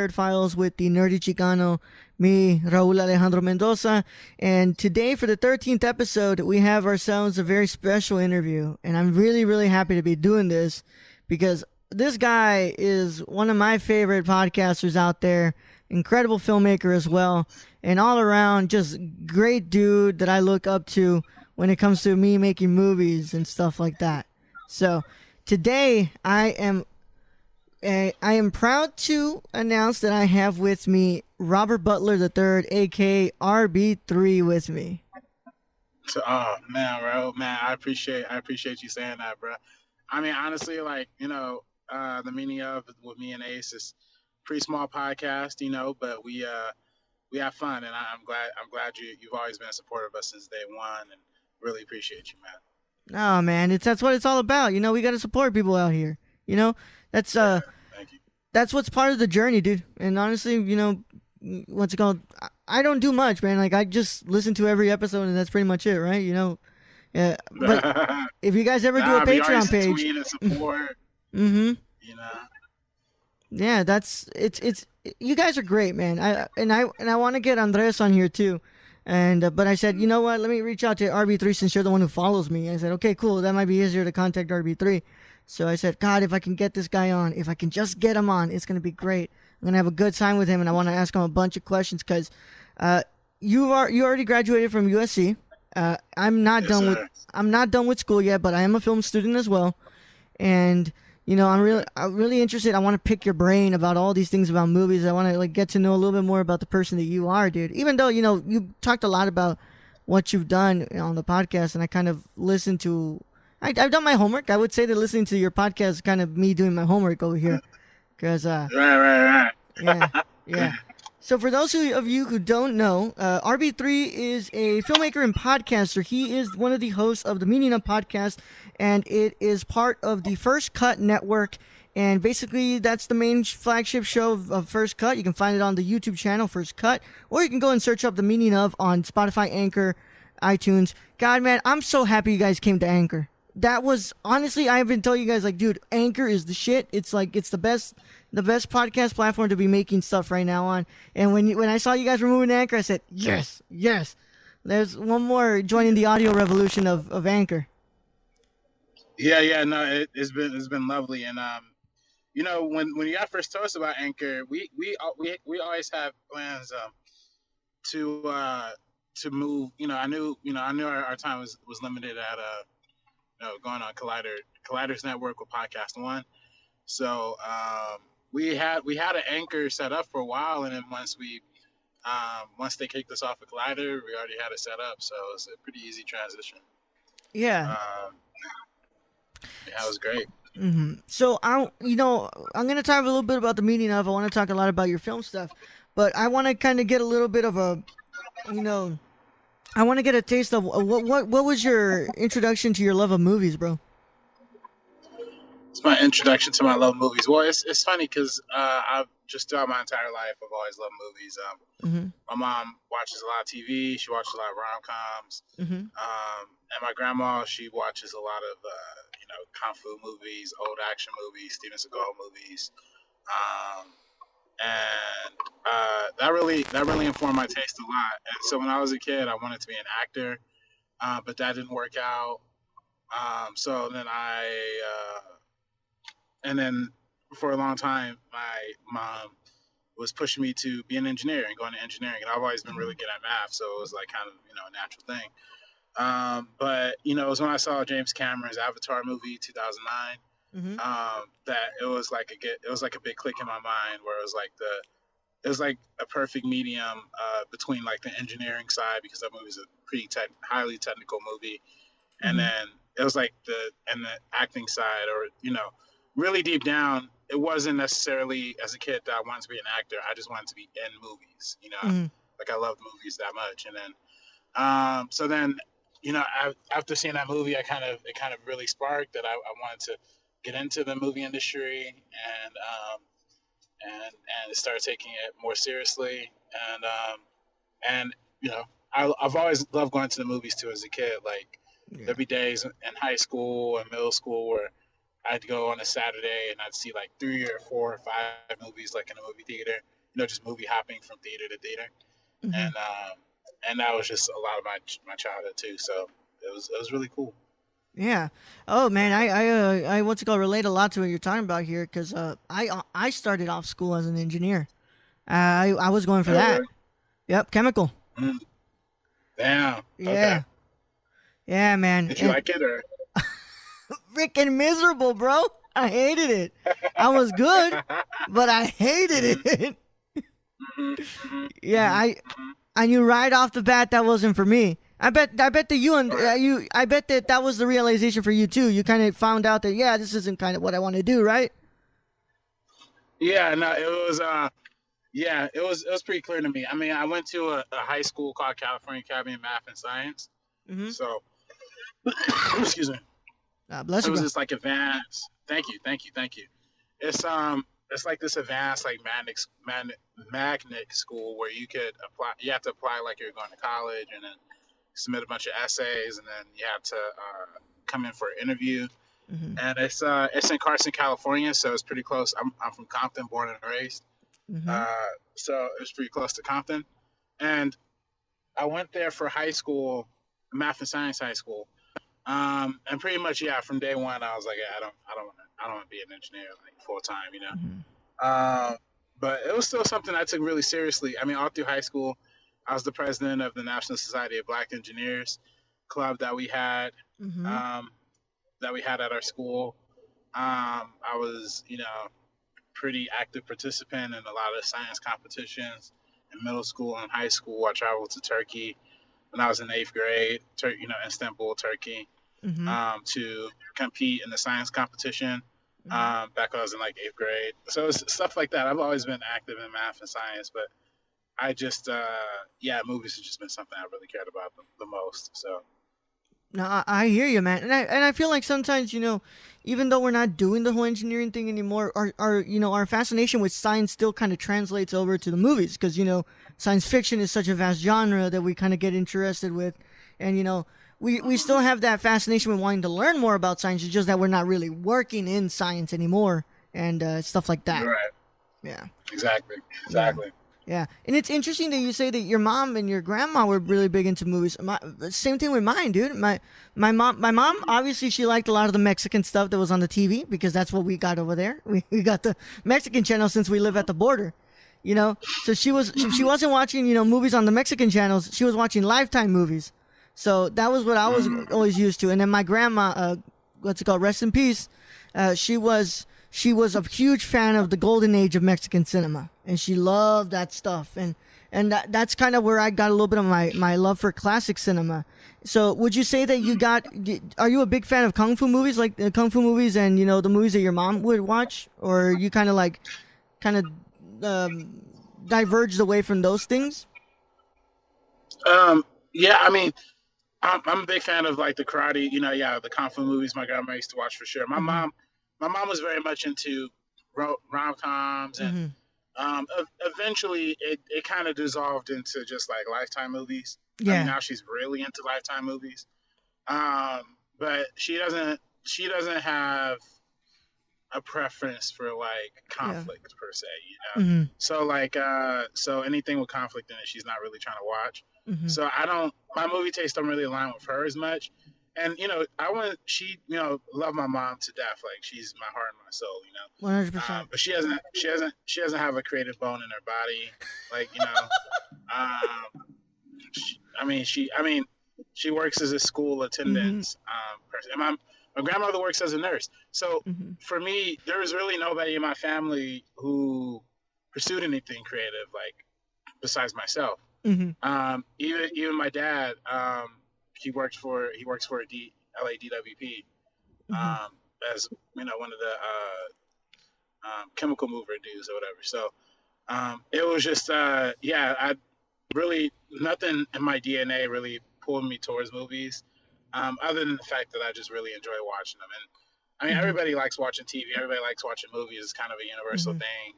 Nerd Files with the Nerdy Chicano, me, Raul Alejandro Mendoza. And today, for the 13th episode, we have ourselves a very special interview. And I'm really, really happy to be doing this because this guy is one of my favorite podcasters out there, incredible filmmaker as well, and all around just great dude that I look up to when it comes to me making movies and stuff like that. So today I am proud to announce that I have with me Robert Butler III, aka RB3, with me. Oh man, bro, man, I appreciate you saying that, bro. I mean, honestly, like the meaning of with me and Ace is pretty small podcast, but we have fun, and I'm glad you've always been a supporter of us since day one, and really appreciate you, man. Oh man, that's what it's all about. We got to support people out here. That's Thank you. that's what's part of the journey, dude. And honestly, what's it called? I don't do much, man. Like I just listen to every episode, and that's pretty much it, right? Yeah. But if you guys ever do a Patreon page, tweet and support. Mm-hmm. Yeah, it's you guys are great, man. I want to get Andres on here too. And but I said, you know what? Let me reach out to RB3 since you're the one who follows me. I said, okay, cool. That might be easier to contact RB3. So I said, God, if I can get this guy on, if I can just get him on, it's gonna be great. I'm gonna have a good time with him, and I want to ask him a bunch of questions because you already graduated from USC. I'm not done with school yet, but I am a film student as well, and I'm really interested. I want to pick your brain about all these things about movies. I want to get to know a little bit more about the person that you are, dude. Even though you talked a lot about what you've done on the podcast, and I kind of listened to. I've done my homework. I would say that listening to your podcast is kind of me doing my homework over here, because right. Yeah. So for those of you who don't know, RB3 is a filmmaker and podcaster. He is one of the hosts of the Meaning of Podcast, and it is part of the First Cut Network. And basically, that's the main flagship show of First Cut. You can find it on the YouTube channel, First Cut, or you can go and search up The Meaning of on Spotify, Anchor, iTunes. God, man, I'm so happy you guys came to Anchor. That was, honestly, I've been telling you guys, dude, Anchor is the shit. It's it's the best podcast platform to be making stuff right now on. And when I saw you guys were moving to Anchor, I said, yes. There's one more joining the audio revolution of Anchor. Yeah, no, it's been lovely, and when you guys first told us about Anchor, we always have plans to move. I knew our time was limited at going on Collider's network with Podcast One. So we had an Anchor set up for a while, and then once they kicked us off of Collider, we already had it set up. So it's a pretty easy transition. Yeah. Yeah, it was great. Mm-hmm. So I'm gonna talk a little bit about the meaning of. I want to talk a lot about your film stuff, but I want to kind of get a little bit of a, I want to get a taste of what was your introduction to your love of movies, bro? It's my introduction to my love of movies. Well, it's funny because I've just throughout my entire life I've always loved movies. My mom watches a lot of TV. She watches a lot of rom-coms. And my grandma, she watches a lot of kung fu movies, old action movies, Steven Seagal movies. And that really informed my taste a lot. And so when I was a kid, I wanted to be an actor, but that didn't work out. So then and then for a long time, my mom was pushing me to be an engineer and go into engineering. And I've always been really good at math, so it was like kind of a natural thing. But it was when I saw James Cameron's Avatar movie 2009. That it was like a big click in my mind where it was like a perfect medium between like the engineering side, because that movie is a pretty highly technical movie, and then it was like the acting side, or really deep down, it wasn't necessarily as a kid that I wanted to be an actor. I just wanted to be in movies, like I loved movies that much. And then so then after seeing that movie, it kind of really sparked that I wanted to get into the movie industry and start taking it more seriously. And I've always loved going to the movies too as a kid. Like there'd be days in high school and middle school where I'd go on a Saturday and I'd see like 3 or 4 or 5 movies like in a movie theater. just movie hopping from theater to theater, Hmm. and that was just a lot of my childhood too. So it was really cool. Yeah. Oh man, I what's it called, relate a lot to what you're talking about here because I started off school as an engineer. I was going for Oh, that. really? Yep, chemical. Mm, damn. Okay. Yeah. Yeah, man. Did you And like it or? freaking miserable, bro. I hated it. I was good, but I hated Mhm, it. mhm, mhm, Yeah, mhm, I mhm. I knew right off the bat that wasn't for me. I bet that you and Right. I bet that that was the realization for you too. You kind of found out that yeah, this isn't kind of what I want to do, right? Yeah. No, it was. Yeah, it was pretty clear to me. I mean, I went to a high school called California Academy of Math and Science. Mm-hmm. So, excuse me. Bless It you, was bro. this like advanced. Thank you, thank you, thank you. It's like this advanced like magnet school where you could apply. You have to apply like you're going to college, and then submit a bunch of essays, and then you have to come in for an interview. Mm-hmm. And it's in Carson, California, so it's pretty close. I'm from Compton, born and raised, Mm-hmm. uh, so it's pretty close to Compton. And I went there for high school, math and science high school. And pretty much, yeah, from day one, I was like, yeah, I don't want to be an engineer like full time, you know. Mm-hmm. Um, but it was still something I took really seriously. I mean, all through high school, I was the president of the National Society of Black Engineers club Mm-hmm. um, that we had at our school. I was, pretty active participant in a lot of science competitions in middle school and high school. I traveled to Turkey when I was in eighth grade, Istanbul, Turkey, Mm-hmm. to compete in the science competition Mm-hmm. back when I was in like eighth grade. So it's stuff like that. I've always been active in math and science, but I just, yeah, movies have just been something I really cared about the most. So, No, I hear you, man, and I feel like sometimes even though we're not doing the whole engineering thing anymore, our fascination with science still kind of translates over to the movies because science fiction is such a vast genre that we kind of get interested with, and we still have that fascination with wanting to learn more about science. It's just that we're not really working in science anymore and stuff like that. right, Yeah. exactly, Yeah. exactly. Yeah, and it's interesting that you say that your mom and your grandma were really big into movies. Same thing with mine, dude. My mom obviously she liked a lot of the Mexican stuff that was on the TV because that's what we got over there. We got the Mexican channel since we live at the border, So she wasn't watching movies on the Mexican channels. She was watching Lifetime movies. So that was what I was always used to. And then my grandma, what's it called? Rest in peace. She was a huge fan of the golden age of Mexican cinema, and she loved that stuff. And that's kind of where I got a little bit of my love for classic cinema. So would you say that are you a big fan of kung fu movies, like kung fu movies, and the movies that your mom would watch, or you kind of diverged away from those things? Um, yeah, I mean, I'm a big fan of like the karate, yeah, the kung fu movies my grandma used to watch for sure. Mm-hmm. My mom was very much into rom coms, and Mm-hmm. eventually it kind of dissolved into just like Lifetime movies. I mean, Yeah. now she's really into Lifetime movies, um, but she doesn't have a preference for like Yeah. conflict per se, you know. Mm-hmm. So like so anything with conflict in it, she's not really trying to watch. Mm-hmm. So I don't my movie tastes don't really align with her as much. And I want she love my mom to death. Like she's my heart and my soul, 100%. But she doesn't have a creative bone in her body. Like um, she works as a school Mm-hmm. attendance person. And my grandmother works as a nurse. So Mm-hmm. for me, there was really nobody in my family who pursued anything creative, like besides myself. Mm-hmm. Even my dad, he works for LADWP, Mm-hmm. as one of the chemical mover dudes or whatever. So it was just yeah, I really nothing in my DNA really pulled me towards movies, other than the fact that I just really enjoy watching them. And I mean, Mm-hmm. everybody likes watching TV. Everybody likes watching movies. It's kind of a universal Mm-hmm. thing.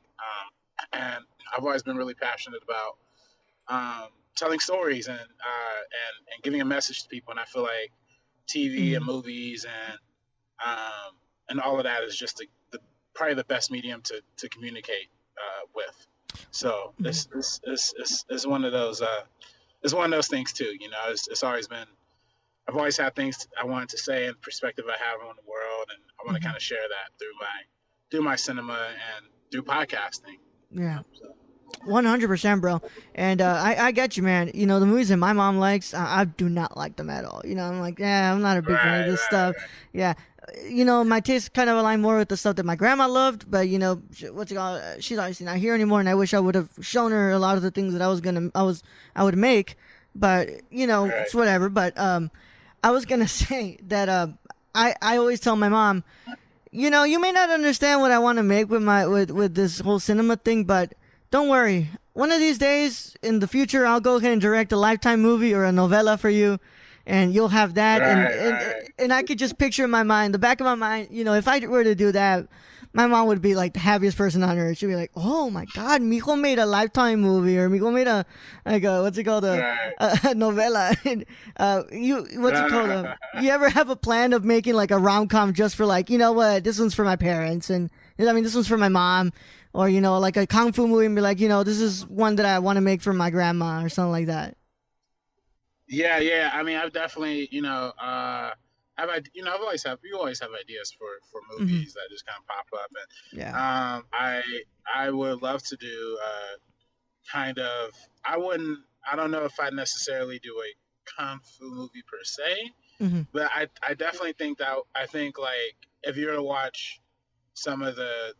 And I've always been really passionate about telling stories and giving a message to people. And I feel like TV and Mm-hmm. movies and all of that is just probably the best medium to communicate with. So Mhm. it's one of those it's one of those things too. You know, it's always been. I've always had things I wanted to say and perspective I have on the world, and I want to Mhm. kind of share that through my cinema and through podcasting. You Yeah. know, so. 100%, bro. And I get you, man. You know, the movies that my mom likes, I do not like them at all. You know, I'm like, yeah, I'm not a big fan of Right, this stuff. right, Yeah. You know, my tastes kind of align more with the stuff that my grandma loved, but you know, what's it called? She's obviously not here anymore, and I wish I would have shown her a lot of the things that I would make, but you know, right. it's whatever. But I was gonna say that I always tell my mom, you know, you may not understand what I want to make with with this whole cinema thing, but don't worry. One of these days in the future, I'll go ahead and direct a Lifetime movie or a novella for you, and you'll have that. Right, right. And I could just picture in my mind, the back of my mind, you know, if I were to do that, my mom would be like the happiest person on earth. She'd be like, "Oh my God, Mijo made a Lifetime movie, or Mijo made a like a what's it called Right. a novella." And you what's it called? You ever have a plan of making like a rom com just for like, you know what, this one's for my parents, and I mean this one's for my mom, or you know like a kung fu movie and be like, you know, this is one that I want to make for my grandma or something like that. Yeah, yeah. I mean, I've definitely, I've always have you always have ideas for Hmm. movies that just kind of pop up, and Yeah. I would love to do kind of. I wouldn't. I don't know if I necessarily do a kung fu movie per se, Hmm. but I definitely think that I think like if you were to watch some of the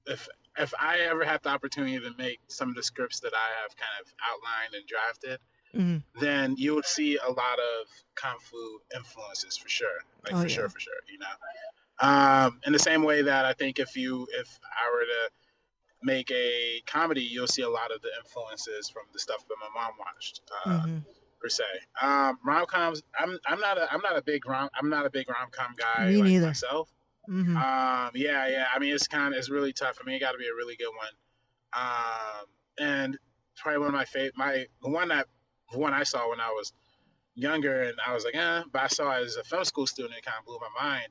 if if I ever had the opportunity to make some of the scripts that I have kind of outlined and drafted, Hmm. then you would see a lot of kung fu influences for sure, like Oh yeah. for sure, you know. In the same way that I think if I were to make a comedy, you'll see a lot of the influences from the stuff that my mom watched, Hmm. per se. Rom coms, I'm not a big rom com guy Me like neither. myself. Hmm. Yeah, yeah. I mean, it's really tough for me. It got to be a really good one. And probably one of my favorite, the one I saw when I was younger, and I was like, but I saw it as a film school student. It kind of blew my mind.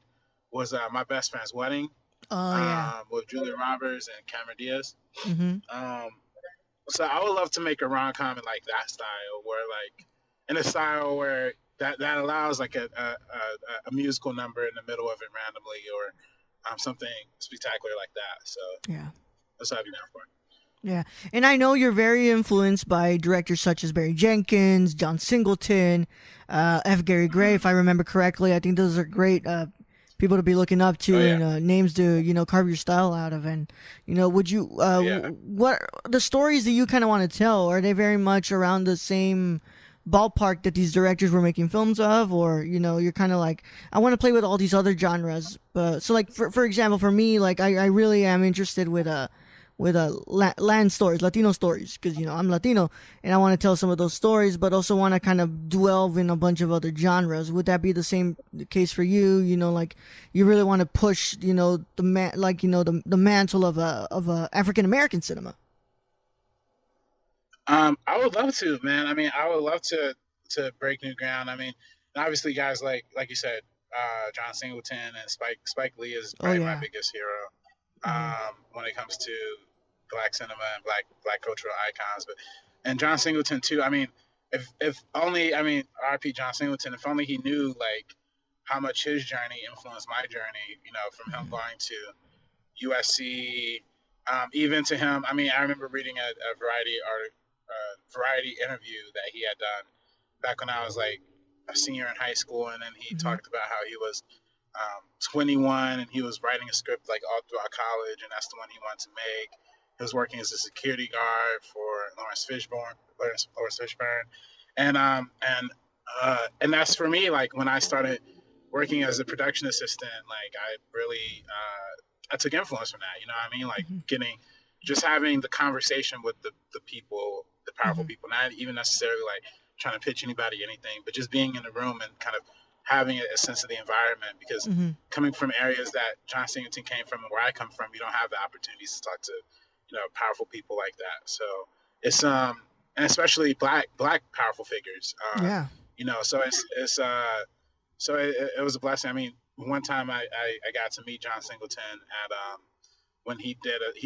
Was My Best Friend's Wedding, Oh yeah. with Julia Roberts and Cameron Diaz. Hmm. Um, so I would love to make a rom com in like that style, where like in a style where that allows like a musical number in the middle of it randomly, or something spectacular like that. So Yeah. that's what I'd be down for. Yeah, and I know you're very influenced by directors such as Barry Jenkins, John Singleton, F. Gary Gray, Mm-hmm. if I remember correctly. I think those are great people to be looking up Oh to, yeah, and names to carve your style out of. And would you yeah. what the stories that you kind of want to tell? Are they very much around the same ballpark that these directors were making films of, or you're kind of like, I want to play with all these other genres? But so like for example, for me, like I really am interested with land stories, Latino stories, because I'm Latino and I want to tell some of those stories, but also want to kind of delve in a bunch of other genres. Would that be the same case for you? Like you really want to push, the man, like the mantle of a African American cinema. I would love to, man. I mean, I would love to break new ground. I mean, obviously, guys like you said, John Singleton and Spike Lee is Oh probably my yeah. biggest hero, Hmm. when it comes to black cinema and black cultural icons. But and John Singleton too. I mean, if only I mean, R.I.P. John Singleton. If only he knew like how much his journey influenced my journey. You know, from him Hmm. going to USC, even to him. I mean, I remember reading a Variety interview that he had done back when I was like a senior in high school, and then he Hmm. talked about how he was 21 and he was writing a script like all throughout college, and that's the one he wanted to make. He was working as a security guard for Lawrence Fishburne, and that's for me. Like when I started working as a production assistant, like I really I took influence from that. You know what I mean? Like Hmm. getting just having the conversation with the people, the powerful Hmm. people, not even necessarily like trying to pitch anybody anything, but just being in the room and kind of having a sense of the environment. Because Hmm. coming from areas that John Singleton came from and where I come from, you don't have the opportunities to talk to powerful people like that. So it's and especially black powerful figures. Yeah. So it was a blessing. I mean, one time I got to meet John Singleton at when he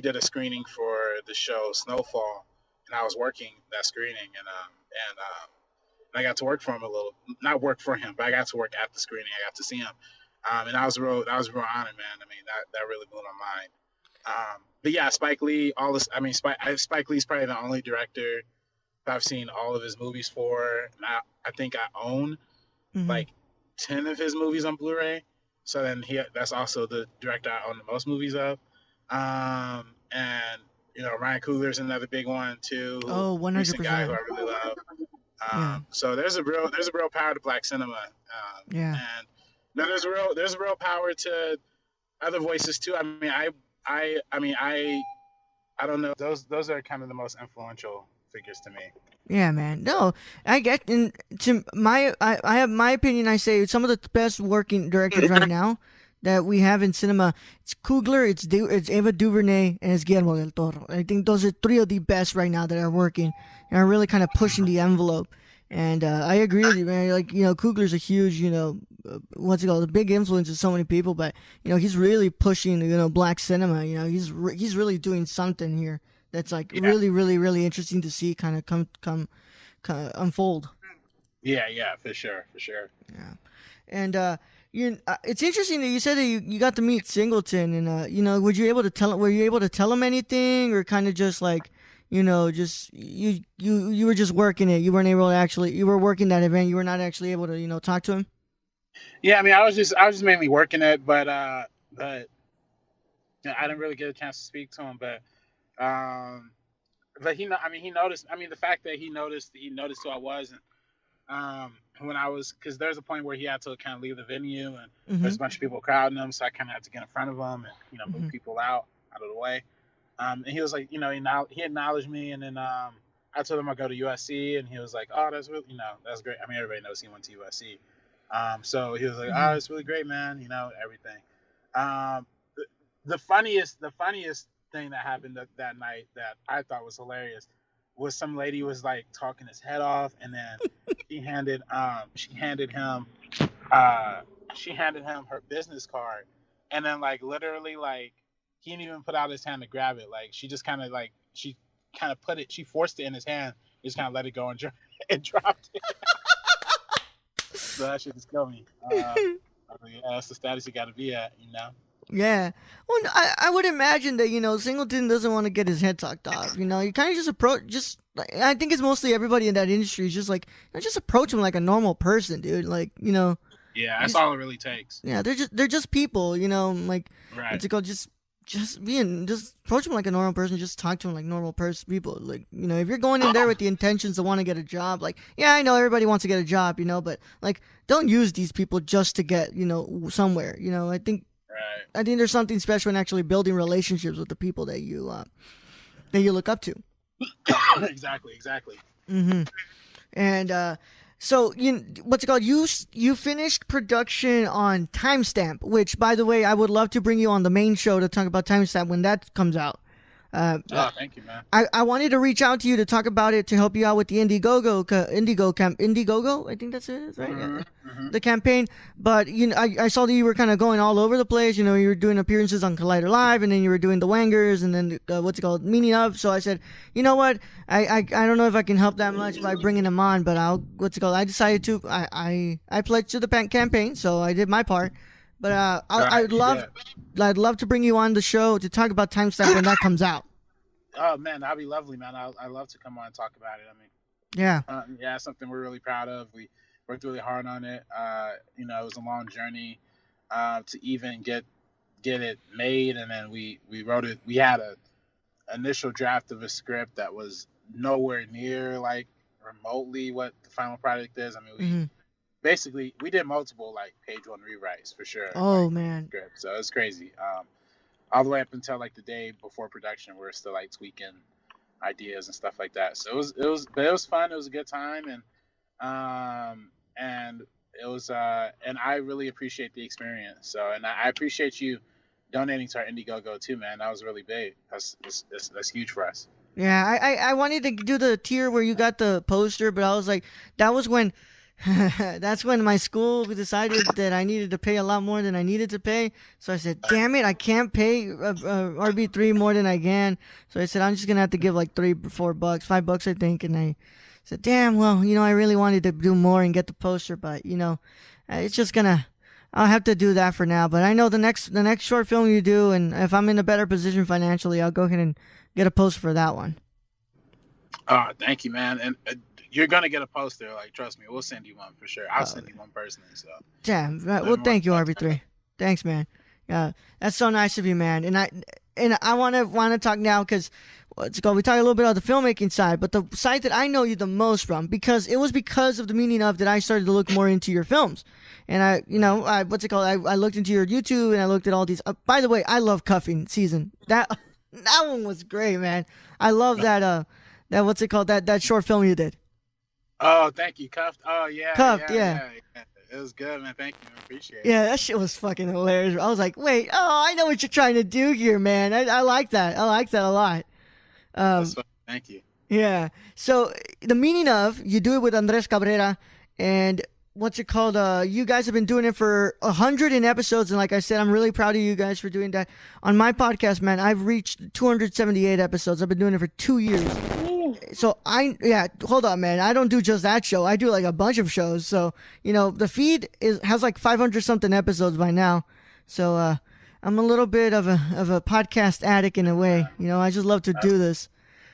did a screening for the show Snowfall, and I was working that screening, and I got to work for him a little, not work for him, but I got to work at the screening. I got to see him, and that was a real honor, man. I mean, that really blew my mind. But yeah, Spike Lee, all this. I mean, Spike Lee's probably the only director I've seen all of his movies for. And I think I own Mm-hmm. like 10 of his movies on Blu-ray. So then that's also the director I own the most movies of. And Ryan Coogler's another big one too. Oh, Recent guy who 100%. I really love. Yeah. So there's a real power to black cinema. Yeah. And no, there's a real power to other voices too. I don't know. Those are kind of the most influential figures to me. Yeah, man. No, I get and to I have my opinion. I say some of the best working directors right now that we have in cinema. It's Coogler, it's Ava DuVernay, and it's Guillermo del Toro. I think those are three of the best right now that are working and are really kind of pushing the envelope. And I agree with you, man. Like Coogler's a huge what's it called? A big influence of so many people, but he's really pushing black cinema. He's really doing something here that's like really, really, really interesting to see kind of come unfold. Yeah, for sure. Yeah, and it's interesting that you said that you got to meet Singleton, and were you able to tell him anything, or kind of just like just you were just working it, you weren't able to actually, you were working that event, you were not actually able to talk to him? Yeah, I mean, I was just mainly working it, but I didn't really get a chance to speak to him, um, but he noticed. I mean, the fact that he noticed who I was, and when I was, because there's a point where he had to kind of leave the venue, and Mm-hmm. there's a bunch of people crowding him, so I kind of had to get in front of him and Mm-hmm. move people out of the way. And he was like, he acknowledged me, and then I told him I go to USC, and he was like, oh, that's really, that's great. I mean, everybody knows he went to USC. So he was like, Mm-hmm. oh, it's really great, man. Everything. Um, the funniest thing that happened that night that I thought was hilarious was some lady was like talking his head off, and then she handed she handed him uh she handed him her business card, and then like literally like he didn't even put out his hand to grab it. Like she just kind of like she forced it in his hand, just kind of let it go and and dropped it. So that shit just killed me. I mean, yeah, that's the status you got to be at. Yeah. Well, I would imagine that, Singleton doesn't want to get his head talked off. You kind of just I think it's mostly everybody in that industry is just like, just approach him like a normal person, dude. Like, Yeah, that's just, all it really takes. yeah, they're just people, like, Right. what's it called? Just approach him like a normal person. Just talk to him like normal people. Like, if you're going in there with the intentions to want to get a job, like, yeah, I know everybody wants to get a job, but like, don't use these people just to get, somewhere. Right. I think there's something special in actually building relationships with the people that you look up to. Exactly. Mm-hmm. And so what's it called? You finished production on Timestamp, which, by the way, I would love to bring you on the main show to talk about Timestamp when that comes out. Oh, thank you, man. I wanted to reach out to you to talk about it, to help you out with the Indiegogo. I think that's it, right? Mm-hmm. The campaign. But I saw that you were kind of going all over the place. You were doing appearances on Collider Live, and then you were doing the Wangers, and then what's it called, Meaning Of. So I said, you know what? I don't know if I can help that much by bringing him on, but I decided to. I pledged to the campaign, so I did my part. But I'd love to bring you on the show to talk about Timestamp when that comes out. Oh man, that'd be lovely, man. I love to come on and talk about it. I mean, Yeah. yeah, it's something we're really proud of. We worked really hard on it. It was a long journey to even get it made, and then we wrote it. We had a initial draft of a script that was nowhere near like remotely what the final product is. I mean, Mm-hmm. basically we did multiple like page one rewrites for sure. Oh like, man. script. So it's crazy. All the way up until like the day before production, we're still like tweaking ideas and stuff like that. So it was fun. It was a good time, and it was and I really appreciate the experience. So, and I appreciate you donating to our Indiegogo too, man. That was really big. That's huge for us. Yeah, I wanted to do the tier where you got the poster, but I was like, that was when That's when my school decided that I needed to pay a lot more than I needed to pay. So I said, "Damn it, I can't pay RB3 more than I can." So I said, "I'm just gonna have to give like $3, $4, $5, I think." And I said, "Damn, well, I really wanted to do more and get the poster, but it's just gonna. I'll have to do that for now. But I know the next short film you do, and if I'm in a better position financially, I'll go ahead and get a poster for that one." Oh, thank you, man. And you're gonna get a poster. Like, trust me, we'll send you one for sure. I'll Uh, send you one personally. So, Damn. no Well, more thank you, stuff. RB3. Thanks, man. Yeah, that's so nice of you, man. And I want to talk now because let's go. We talk a little bit about the filmmaking side, but the side that I know you the most from, because it was because of the meaning of that I started to look more into your films, and what's it called? I looked into your YouTube and I looked at all these. By the way, I love Cuffing Season. That one was great, man. I love that what's it called? That short film you did. Oh, thank you, Cuffed. Oh, yeah, Cuffed, yeah, yeah. yeah, yeah. It was good, man. Thank you. I appreciate it. Yeah, that shit was fucking hilarious. I was like, wait, I know what you're trying to do here, man. I like that. I like that a lot. That's Um, fun. Thank you. yeah. So the meaning of you do it with Andres Cabrera, and what's it called? You guys have been doing it for 100 episodes, and like I said, I'm really proud of you guys for doing that. On my podcast, man, I've reached 278 episodes. I've been doing it for 2 years. So hold on, man. I don't do just that show. I do like a bunch of shows. So the feed has like 500 something episodes by now. So I'm a little bit of a podcast addict in a way. I just love to do this.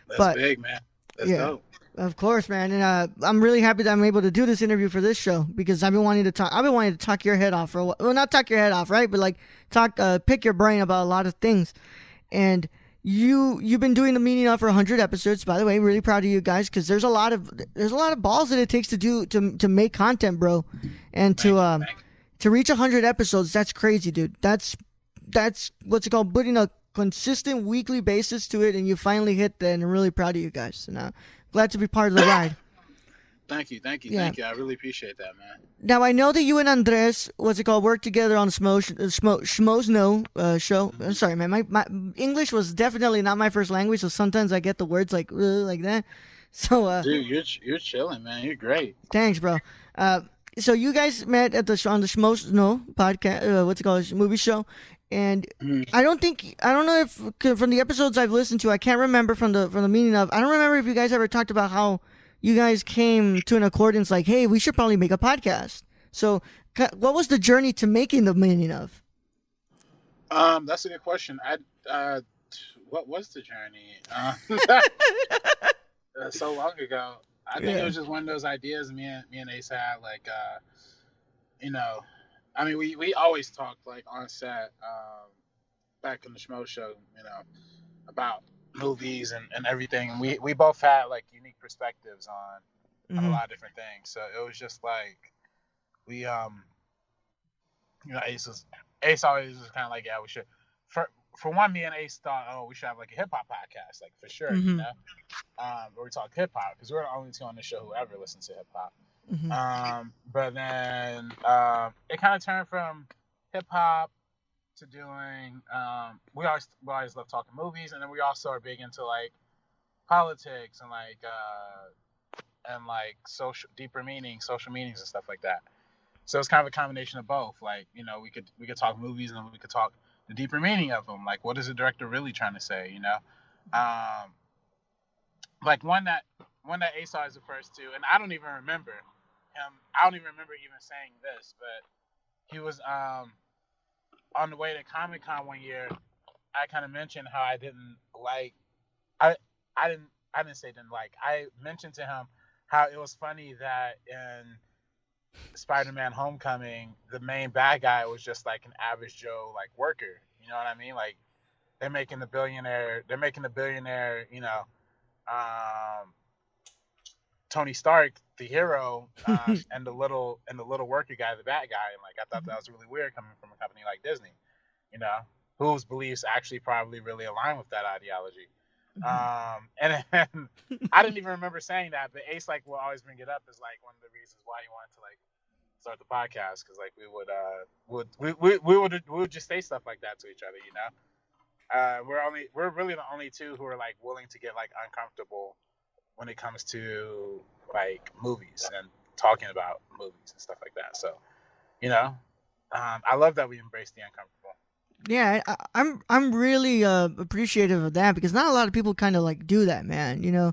That's But big, man. That's yeah, dope. of course, man. And I'm really happy that I'm able to do this interview for this show because I've been wanting to talk. I've been wanting to talk your head off for a while. Well, not talk your head off, right? But like pick your brain about a lot of things. And you've been doing the meaning of for 100 episodes. By the way, really proud of you guys because there's a lot of balls that it takes to do to make content, bro, and to reach 100 episodes. That's crazy, dude. That's what's it called, putting a consistent weekly basis to it, and you finally hit that. And I'm really proud of you guys. And glad to be part of the ride. Thank you. Yeah. Thank you. I really appreciate that, man. Now I know that you and Andres, what's it called, work together on Schmoes No show. I'm sorry, man. My English was definitely not my first language, so sometimes I get the words like that. So Dude, you're chilling, man. You're great. thanks, bro. So you guys met on the Schmoes No podcast. What's it called? Movie show. And I don't know if from the episodes I've listened to, I can't remember from the meaning of. I don't remember if you guys ever talked about how you guys came to an accordance like, hey, we should probably make a podcast. So what was the journey to making the meaning of? That's a good question. What was the journey? So long ago. I think it was just one of those ideas me and Ace had. Like, I mean, we always talked like on set, back in the Schmo show, about movies and everything. And we both had like unique perspectives on a lot of different things. So it was just like we Ace always was kind of like, yeah, we should. For one, me and Ace thought, oh, we should have like a hip hop podcast, like for sure, where we talk hip hop because we're the only two on the show who ever listen to hip hop. But then it kind of turned from hip hop to doing. We always love talking movies, and then we also are big into like politics and like deeper meanings, social meanings, and stuff like that. So it's kind of a combination of both. Like, we could talk movies and then we could talk the deeper meaning of them. Like, what is the director really trying to say? Like one that Ace always refers to, and I don't even remember him. I don't even remember even saying this, but he was on the way to Comic-Con one year. I kind of mentioned how I didn't like. I didn't say didn't like. I mentioned to him how it was funny that in Spider-Man Homecoming, the main bad guy was just like an average Joe, like worker. You know what I mean? Like they're making the billionaire, Tony Stark, the hero, and the little worker guy, the bad guy. And like I thought that was really weird coming from a company like Disney, whose beliefs actually probably really align with that ideology. And then, I didn't even remember saying that, but Ace like will always bring it up as like one of the reasons why he wanted to like start the podcast, because like we would just say stuff like that to each other. We're really the only two who are like willing to get like uncomfortable when it comes to like movies and talking about movies and stuff like that. So, you know, I love that we embrace the uncomfortable. Yeah, I'm really appreciative of that because not a lot of people kind of like do that, man. You know,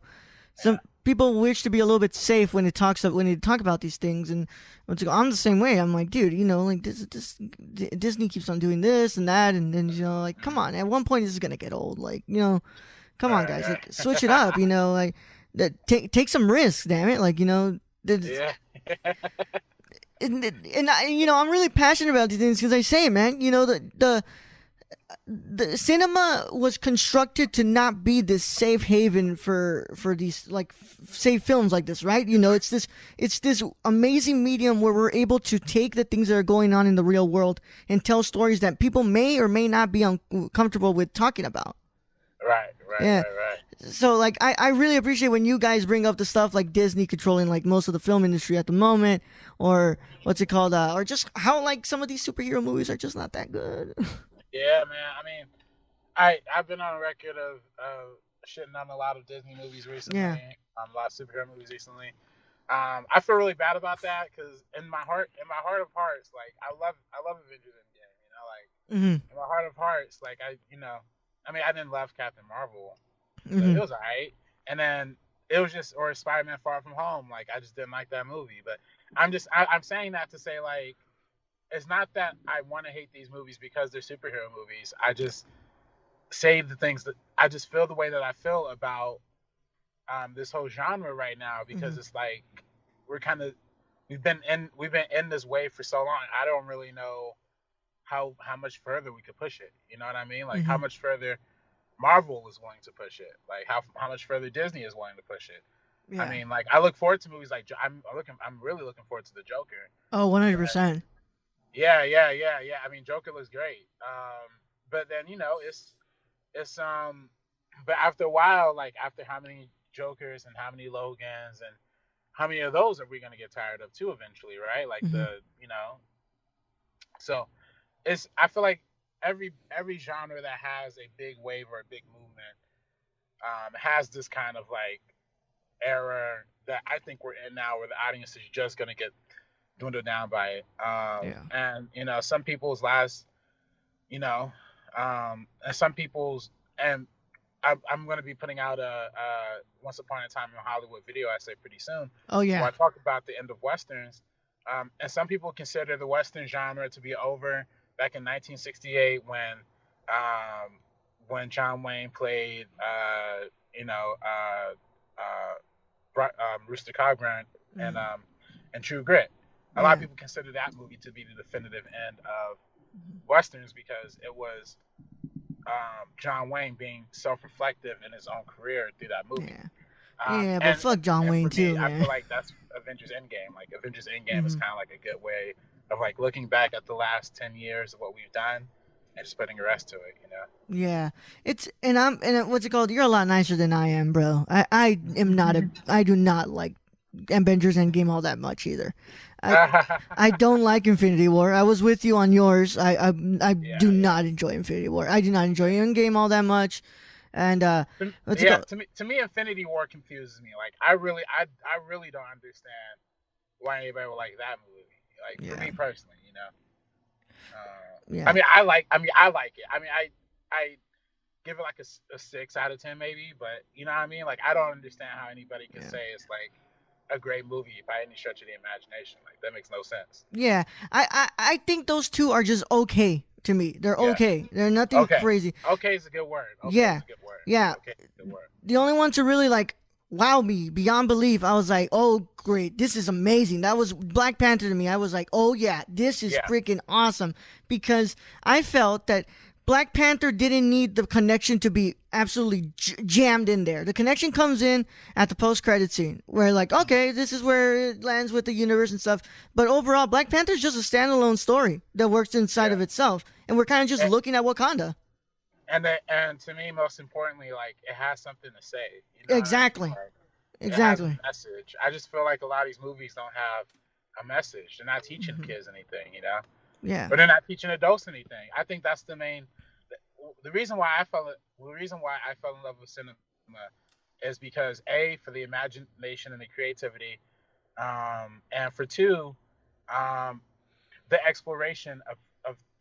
some people wish to be a little bit safe when they talk about these things, and I'm the same way. I'm like, dude, you know, like Disney keeps on doing this and that, and then you know, like, come on, at one point this is gonna get old. Like, you know, come on, guys, like switch it up. You know, like take some risks, damn it. Like, you know, Yeah. and you know, I'm really passionate about these things because I say, man, you know, the cinema was constructed to not be this safe haven for these like safe films like this, right? You know, it's this amazing medium where we're able to take the things that are going on in the real world and tell stories that people may or may not be uncomfortable with talking about. Right. Yeah. So like I really appreciate when you guys bring up the stuff like Disney controlling like most of the film industry at the moment, or what's it called, or just how like some of these superhero movies are just not that good. Yeah, man. I mean, I've been on record of shitting on a lot of Disney movies recently, Yeah. a lot of superhero movies recently. I feel really bad about that because in my heart of hearts, like I love Avengers Endgame. You know, like in my heart of hearts, like I mean, I didn't love Captain Marvel, but it was alright. And then it was just, or Spider-Man Far From Home, like I just didn't like that movie. But I'm saying that to say, like, it's not that I want to hate these movies because they're superhero movies. I just say the things that I just feel the way that I feel about this whole genre right now because it's like we've been in this wave for so long. I don't really know how much further we could push it. You know what I mean? Like how much further Marvel is willing to push it. Like how much further Disney is willing to push it. Yeah. I mean, like I look forward to movies like I'm really looking forward to the Joker. Oh, 100%. Yeah. I mean, Joker looks great. But then you know, it's but after a while, like after how many Jokers and how many Logans and how many of those are we gonna get tired of too eventually, right? Like so I feel like every genre that has a big wave or a big movement has this kind of like era that I think we're in now, where the audience is just gonna get dwindled down by it. And you know, some people's last, you know, and some people's, and I'm going to be putting out a Once Upon a Time in Hollywood video essay pretty soon. Oh yeah. Where I talk about the end of westerns, and some people consider the western genre to be over back in 1968 when John Wayne played, Rooster Cogburn and True Grit. A lot of people consider that movie to be the definitive end of westerns because it was John Wayne being self-reflective in his own career through that movie. But fuck John Wayne too, man. I feel like that's Avengers Endgame. Like Avengers Endgame is kind of like a good way of like looking back at the last 10 years of what we've done and just putting a rest to it, you know? Yeah, it's and what's it called? You're a lot nicer than I am, bro. I am not I do not like Avengers Endgame all that much either. I don't like Infinity War. I was with you on yours. I do not enjoy Infinity War. I do not enjoy Endgame all that much. And to me, Infinity War confuses me. Like I really don't understand why anybody would like that movie. Like for me personally, you know. I mean, I like it. I mean, I give it like a 6 out of 10 maybe, but you know what I mean? Like I don't understand how anybody can say it's like a great movie by any stretch of the imagination. Like that makes no sense. Yeah, I think those two are just okay to me. They're okay. They're nothing crazy. Okay is a good word. Okay is a good word. Yeah. Okay is a good word. The only one to really like wow me beyond belief, I was like, oh great, this is amazing. That was Black Panther to me. I was like, oh yeah, this is freaking awesome, because I felt that Black Panther didn't need the connection to be absolutely jammed in there. The connection comes in at the post-credit scene where like, okay, this is where it lands with the universe and stuff. But overall, Black Panther is just a standalone story that works inside of itself. And we're kind of just looking at Wakanda. And to me, most importantly, like it has something to say. You know exactly. I mean? Like, exactly. It has a message. I just feel like a lot of these movies don't have a message. They're not teaching kids anything, you know? Yeah. But they're not teaching adults anything. I think that's the main. The reason why I fell in love with cinema is because A, for the imagination and the creativity, And for two, um, the exploration of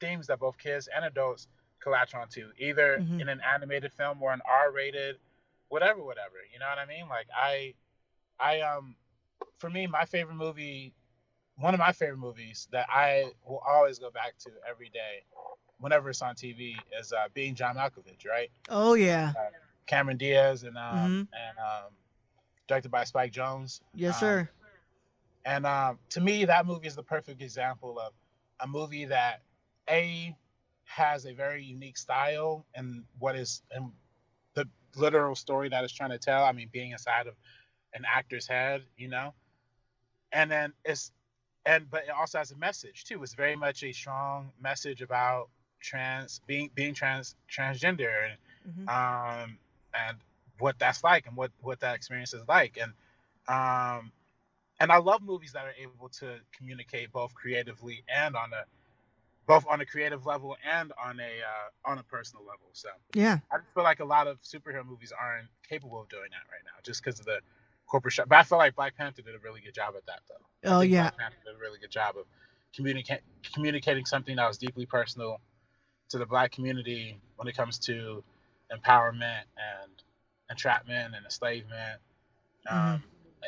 themes that both kids and adults can latch onto, either Mm-hmm. in an animated film or an R-rated, whatever. You know what I mean? Like for me, my favorite movie, one of my favorite movies that I will always go back to every day, whenever it's on TV, is Being John Malkovich, right? Oh yeah. Cameron Diaz Mm-hmm. directed by Spike Jonze. Yes, sir. And to me, that movie is the perfect example of a movie that has a very unique style and the literal story that it's trying to tell. I mean, being inside of an actor's head, and then but it also has a message too. It's very much a strong message about transgender Mm-hmm. and what that's like and what that experience is like. And I love movies that are able to communicate both creatively and both on a creative level and on a personal level. So Yeah. I just feel like a lot of superhero movies aren't capable of doing that right now, just because of the corporate shop. But I feel like Black Panther did a really good job at that, though. Oh I think yeah. Black Panther did a really good job of communicating something that was deeply personal to the Black community when it comes to empowerment and entrapment and enslavement. Mm-hmm.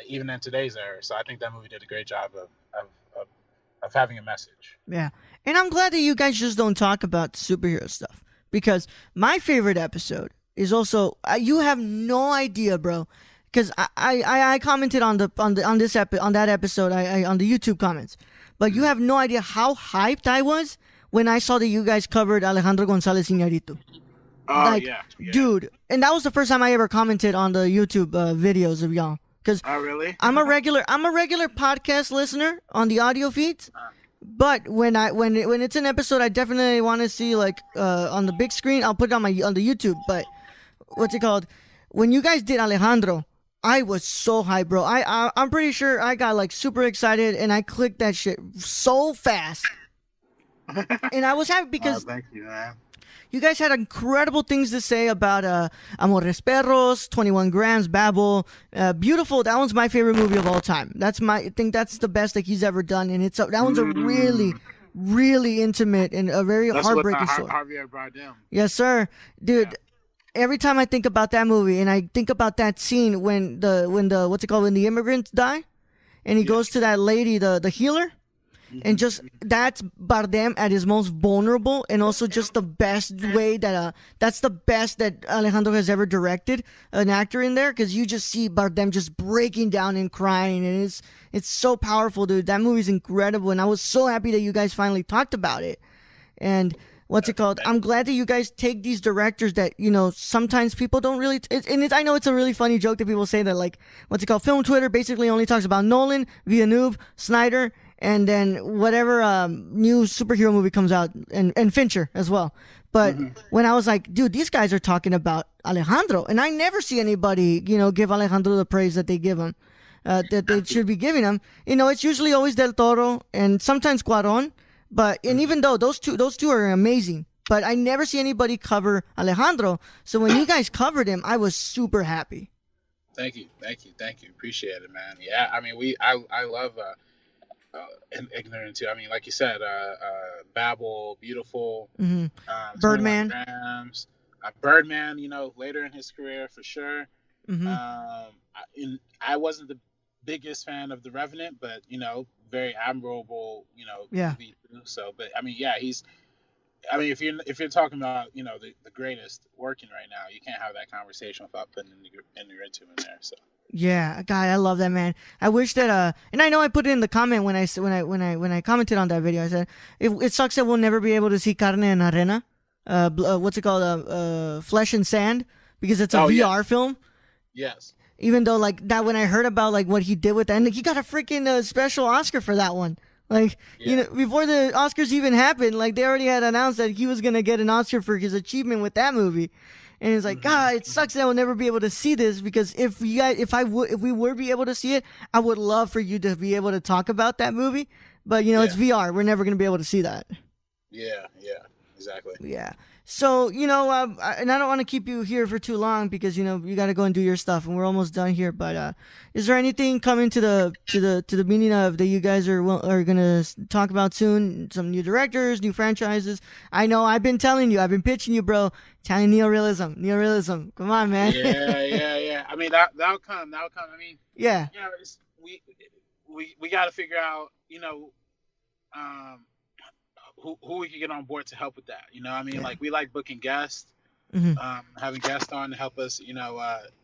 Even in today's era. So I think that movie did a great job of having a message. Yeah. And I'm glad that you guys just don't talk about superhero stuff, because my favorite episode is also you have no idea, bro. Because I commented on that episode on the YouTube comments, but you have no idea how hyped I was when I saw that you guys covered Alejandro González Iñárritu. Oh yeah. Dude, and that was the first time I ever commented on the YouTube videos of y'all. Because really? I'm a regular podcast listener on the audio feeds, but when it's an episode I definitely want to see on the big screen, I'll put it on the YouTube. But what's it called? When you guys did Alejandro, I was so hyped, bro. I'm pretty sure I got super excited and I clicked that shit so fast, and I was happy because thank you, man. You guys had incredible things to say about Amores Perros, 21 Grams, Babel, Beautiful. That one's my favorite movie of all time. I think that's the best that he's ever done, and that one's a really, really intimate and a very heartbreaking story. Javier Bardem. Yes, sir, dude. Yeah. Every time I think about that movie, and I think about that scene when the immigrants die, and he goes to that lady, the healer. And just that's Bardem at his most vulnerable, and also just the best way that's the best that Alejandro has ever directed an actor in there, because you just see Bardem just breaking down and crying, and it's so powerful, dude. That movie's incredible, and I was so happy that you guys finally talked about it. And what's it called? I'm glad that you guys take these directors that sometimes people don't really. I know it's a really funny joke that people say that Film Twitter basically only talks about Nolan, Villeneuve, Snyder, and then whatever new superhero movie comes out, and Fincher as well. But when I was like, dude, these guys are talking about Alejandro, and I never see anybody, give Alejandro the praise that they give him, that they should be giving him. It's usually always Del Toro and sometimes Cuarón. And even though those two are amazing, but I never see anybody cover Alejandro. So when you guys covered him, I was super happy. Thank you. Appreciate it, man. Yeah, I mean, I love Ignorant too. I mean, like you said, Babel, Beautiful, Birdman, Grams, Birdman. Later in his career for sure. I wasn't the biggest fan of The Revenant, but very admirable. Movie too. So, but I mean, yeah, if you're talking about the greatest working right now, you can't have that conversation without putting Iñárritu in there. So. Yeah, God, I love that, man. I wish that and I know I put it in the comment when I commented on that video. I said it sucks that we'll never be able to see Carne en Arena, what's it called, Flesh and Sand, because it's a VR film. Yes. Even though that when I heard about what he did with that, and he got a freaking special Oscar for that one. Before the Oscars even happened, they already had announced that he was gonna get an Oscar for his achievement with that movie. And it's God, it sucks that I will never be able to see this, because if we were be able to see it, I would love for you to be able to talk about that movie. But it's VR. We're never going to be able to see that. Yeah, exactly. Yeah. So and I don't want to keep you here for too long because you got to go and do your stuff, and we're almost done here. But is there anything coming to the meaning of that you guys are gonna talk about soon? Some new directors, new franchises. I know I've been telling you, I've been pitching you, bro. Italian neorealism. Come on, man. Yeah. I mean that'll come. I mean, Yeah. We got to figure out, um, who we can get on board to help with that. I mean, Yeah. like we like booking guests, Hmm. having guests on to help us,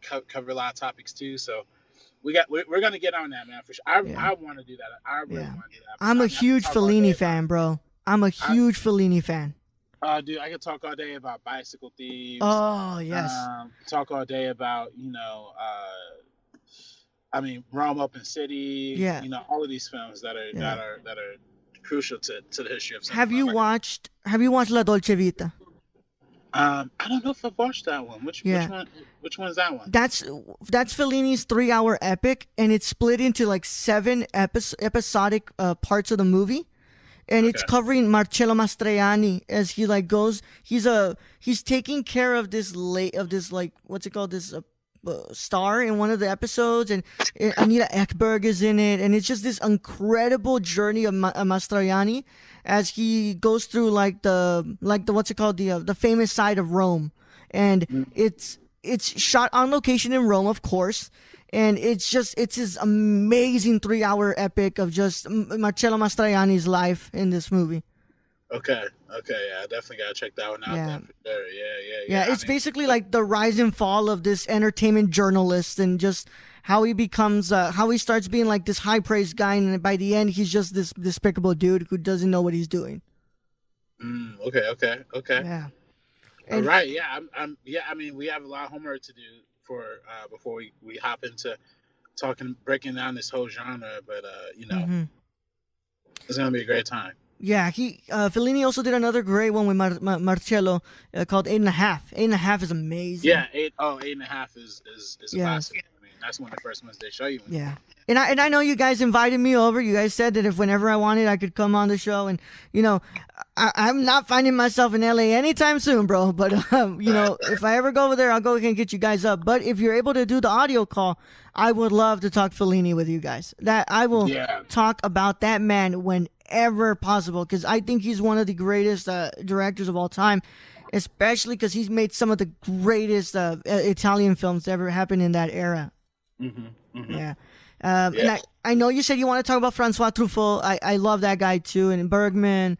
cover a lot of topics too. So we're gonna get on that, man, for sure. Yeah. I want to do that. I really Yeah. want to do that. I'm a I mean, I can huge talk all day Fellini about. fan, bro. I'm a huge Fellini fan. Dude, I could talk all day about Bicycle Thieves. Oh yes. Talk all day about, I mean, Rome Open City. Yeah. All of these films that are Yeah. that are crucial to the history of cinema. Have you watched La Dolce Vita? I don't know if I've watched that one. Which one? Which one's that one? That's Fellini's 3-hour epic, and it's split into like 7 episodic parts of the movie, and it's covering Marcello Mastroianni as he like goes. He's taking care of this like what's it called, this star in one of the episodes, and Anita Ekberg is in it, and it's just this incredible journey of Mastroianni as he goes through like the what's it called, the famous side of Rome, and it's shot on location in Rome, of course, and it's this amazing 3-hour epic of just Marcello Mastroianni's life in this movie. Okay, yeah, I definitely gotta check that one out. Yeah. Then for sure. Yeah, it's basically like the rise and fall of this entertainment journalist, and just how he becomes, how he starts being like this high praised guy, and by the end he's just this despicable dude who doesn't know what he's doing. Okay. Yeah. All right. Yeah. Yeah. I mean, we have a lot of homework to do for before we hop into breaking down this whole genre, but it's gonna be a great time. Yeah, Fellini also did another great one with Marcello called 8.5. 8.5 is amazing. Yeah, 8.5 is a classic. I mean, that's one of the first ones they show you. Yeah, and I know you guys invited me over. You guys said that if whenever I wanted, I could come on the show, and I'm not finding myself in LA anytime soon, bro. But if I ever go over there, I'll go ahead and get you guys up. But if you're able to do the audio call, I would love to talk Fellini with you guys. That I will talk about that man whenever possible, because I think he's one of the greatest directors of all time, especially because he's made some of the greatest Italian films to ever happen in that era. Yeah. And I know you said you want to talk about Francois Truffaut. I love that guy too, and Bergman.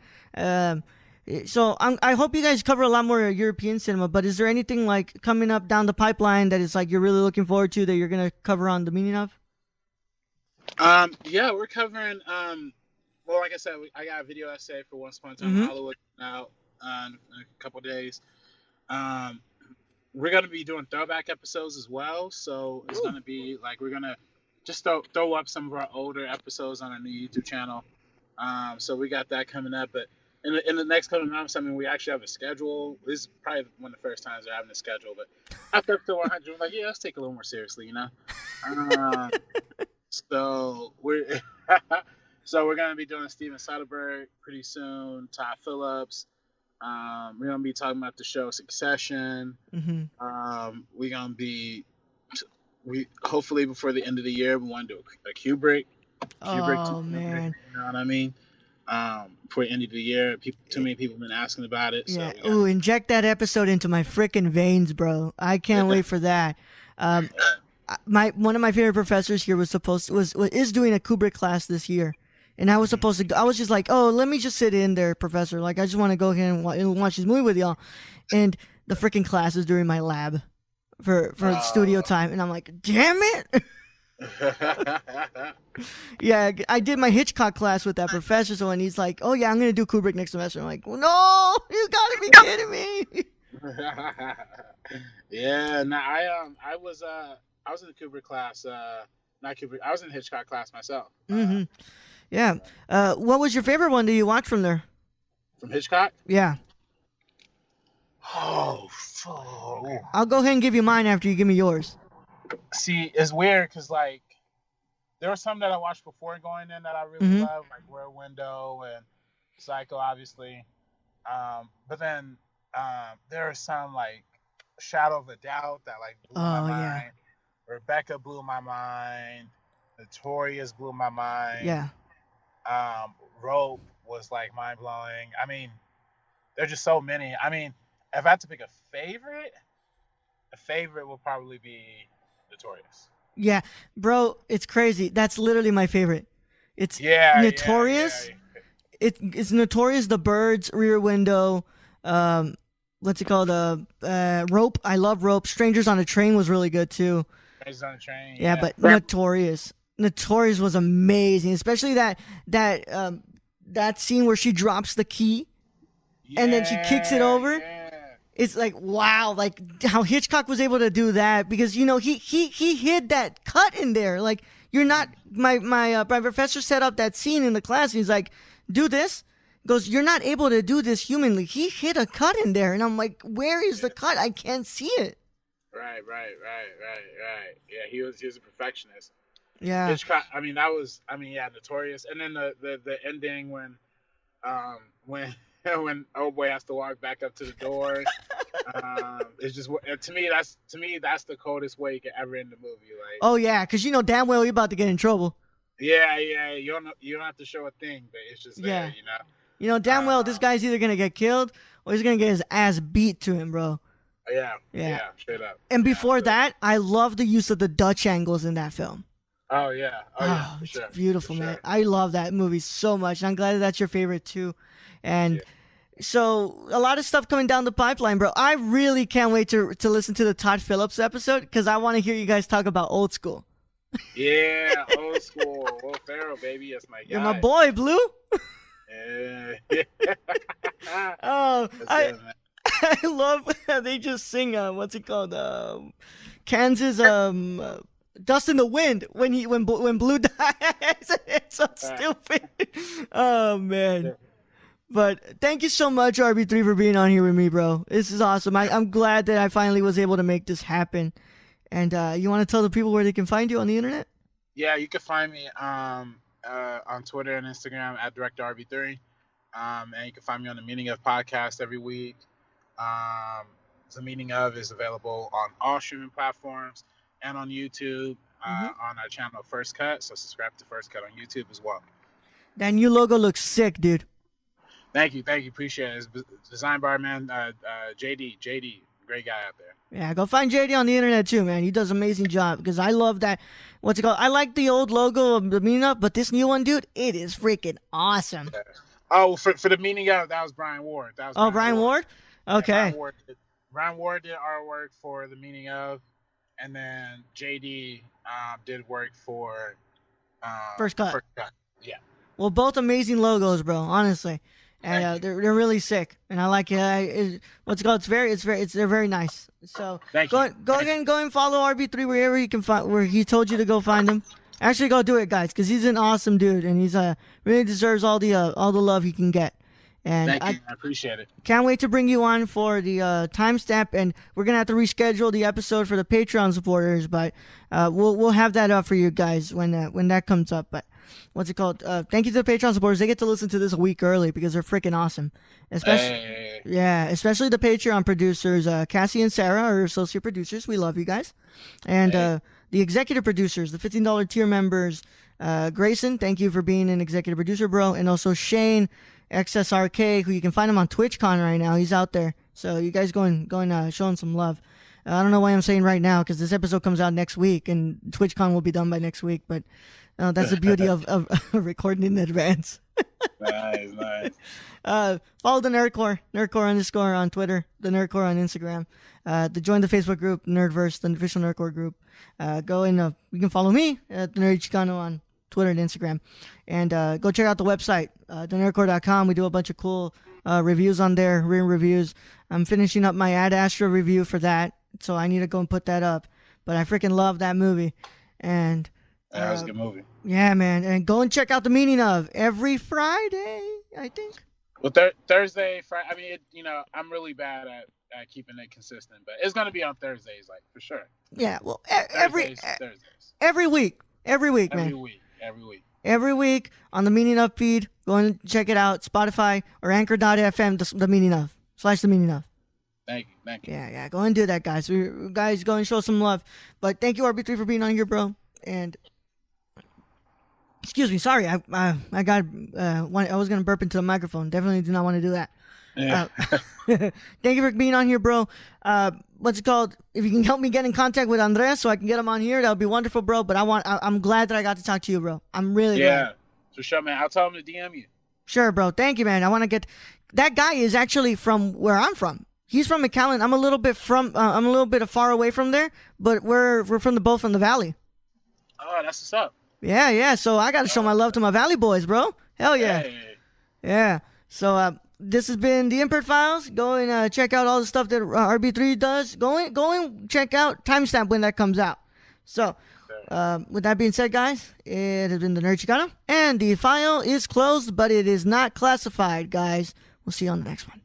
So I hope you guys cover a lot more European cinema. But is there anything like coming up down the pipeline that is like you're really looking forward to that you're gonna cover on the meaning of? Yeah, we're covering. Well, like I said, I got a video essay for Once Upon a Time in Hollywood out in a couple days. We're gonna be doing throwback episodes as well, so it's gonna be like we're gonna just throw up some of our older episodes on our new YouTube channel. So we got that coming up, but in the next couple of months, I mean, we actually have a schedule. This is probably one of the first times we're having a schedule, but after up to 100, we're like, yeah, let's take it a little more seriously, So we're gonna be doing Steven Soderbergh pretty soon. Todd Phillips. We're gonna be talking about the show Succession. We're gonna be hopefully before the end of the year we want to do a Kubrick. Oh man, you know what I mean? Before the end of the year, too many people have been asking about it. Yeah. So Ooh, inject that episode into my freaking veins, bro. I can't wait for that. One of my favorite professors here is doing a Kubrick class this year. And I was supposed to go. I was just like, oh, let me just sit in there, professor. Like, I just want to go ahead and watch this movie with y'all. And the freaking class is during my lab for studio time. And I'm like, damn it. Yeah, I did my Hitchcock class with that professor. So when he's like, oh, yeah, I'm going to do Kubrick next semester. I'm like, well, no, you got to be kidding me. Yeah, no, I was in the Kubrick class. Not Kubrick. I was in the Hitchcock class myself. Yeah. What was your favorite one that you watched from there? From Hitchcock? Yeah. Oh, fuck. I'll go ahead and give you mine after you give me yours. See, it's weird because, like, there were some that I watched before going in that I really love, like Rear Window and Psycho, obviously. But then there are some like Shadow of a Doubt that like blew my Oh yeah, mind. Rebecca blew my mind. Notorious blew my mind. yeah. Rope was like mind blowing. I mean, there's just so many. I mean, if I had to pick a favorite would probably be Notorious. Yeah, bro, it's crazy. That's literally my favorite. It's Yeah, Notorious. It's Notorious. The Birds, Rear Window. What's it called? Rope. I love Rope. Strangers on a Train was really good too. Strangers on a Train. Yeah, but Notorious. Notorious was amazing, especially that scene where she drops the key and then she kicks it over. Yeah. It's like, wow, like how Hitchcock was able to do that, because he hid that cut in there. Like, you're not my professor set up that scene in the class and he's like, do this. Goes, you're not able to do this humanly. He hit a cut in there and I'm like, where is the cut? I can't see it. Right. Yeah, he was a perfectionist. Yeah. Hitchcock, Notorious. And then the ending when when old boy has to walk back up to the door. It's just, to me that's the coldest way you can ever end the movie. Like, oh yeah, because damn well you're about to get in trouble. Yeah, you don't have to show a thing, but it's just there, Damn well this guy's either gonna get killed or he's gonna get his ass beat to him, bro. Yeah, straight up. And before that, I love the use of the Dutch angles in that film. Oh yeah, for it's sure. beautiful, for man. Sure. I love that movie so much. And I'm glad that's your favorite too. And so a lot of stuff coming down the pipeline, bro. I really can't wait to listen to the Todd Phillips episode because I want to hear you guys talk about Old School. Yeah, Old School. Will Ferrell, baby, that's my guy. You're my boy, Blue. Yeah. Oh, I love how they just sing. What's it called? Kansas. Dust in the Wind when Blue dies. It's so stupid. Oh man. But thank you so much, RB3, for being on here with me, bro. This is awesome. I'm glad that I finally was able to make this happen. And you want to tell the people where they can find you on the internet? Yeah, you can find me on Twitter and Instagram at DirectorRB3. And you can find me on the Meaning Of podcast every week. The Meaning Of is available on all streaming platforms and on YouTube on our channel First Cut. So subscribe to First Cut on YouTube as well. That new logo looks sick, dude. Thank you. Appreciate it. It's designed by our man JD, great guy out there. Yeah, go find JD on the internet too, man. He does an amazing job because I love that. What's it called? I like the old logo of the Meaning Of, but this new one, dude, it is freaking awesome. Yeah. Oh, for the Meaning Of, that was Brian Ward. Brian Ward? Okay. Yeah, Brian Ward did artwork for the Meaning Of, and then JD did work for First Cut. Yeah. Well, both amazing logos, bro. Honestly, and they're really sick, and I like it. What's it called? They're very nice. So go and follow RB3 wherever you can find where he told you to go find him. Actually, go do it, guys, because he's an awesome dude, and he's really deserves all the love he can get. And Thank you. I appreciate it. Can't wait to bring you on for the timestamp, and we're gonna have to reschedule the episode for the Patreon supporters, but we'll have that up for you guys when that comes up. But what's it called? Thank you to the Patreon supporters. They get to listen to this a week early because they're freaking awesome. Especially the Patreon producers, Cassie and Sarah, are associate producers. We love you guys, and the executive producers, the $15 tier members. Grayson, thank you for being an executive producer, bro, and also Shane XSRK, who you can find him on TwitchCon right now. He's out there. So you guys go and show him some love. I don't know why I'm saying right now because this episode comes out next week and TwitchCon will be done by next week. But that's the beauty of recording in advance. Nice. Follow the Nerdcore _ on Twitter, the Nerdcore on Instagram. Join the Facebook group, Nerdverse, the official Nerdcore group. You can follow me at the Nerdy Chicano on Twitter and Instagram. And go check out the website, thenerdcore.com. We do a bunch of cool reviews on there, written reviews. I'm finishing up my Ad Astra review for that, so I need to go and put that up. But I freaking love that movie. And that was a good movie. Yeah, man. And go and check out The Meaning Of every Friday, I think. Well, Thursday, Friday. I mean, I'm really bad at keeping it consistent, but it's gonna be on Thursdays, like for sure. Yeah, well, Thursdays. Every week, man. Every week on the Meaning Of feed. Go and check it out. Spotify or Anchor.fm. The Meaning Of / The Meaning Of. Thank you. Thank you. Yeah, go and do that, guys. Guys, go and show some love. But thank you, RB3, for being on here, bro. And excuse me, sorry, I got I was gonna burp into the microphone. Definitely do not want to do that. Yeah. Thank you for being on here, bro. What's it called? If you can help me get in contact with Andres so I can get him on here, that would be wonderful, bro. But I'm glad that I got to talk to you, bro. I'm really glad. For sure, man. I'll tell him to DM you. Sure, bro. Thank you, man. I want to get that guy is actually from where I'm from. He's from McAllen. I'm a little bit far away from there, but we're both from the valley. Oh, that's what's up. Yeah. So I got to show my love to my valley boys, bro. Hell yeah. Hey. Yeah. So this has been the Impaired Files. Go and check out all the stuff that RB3 does. Go and check out timestamp when that comes out. So with that being said, guys, it has been the Nerd Chicano, and the file is closed, but it is not classified, guys. We'll see you on the next one.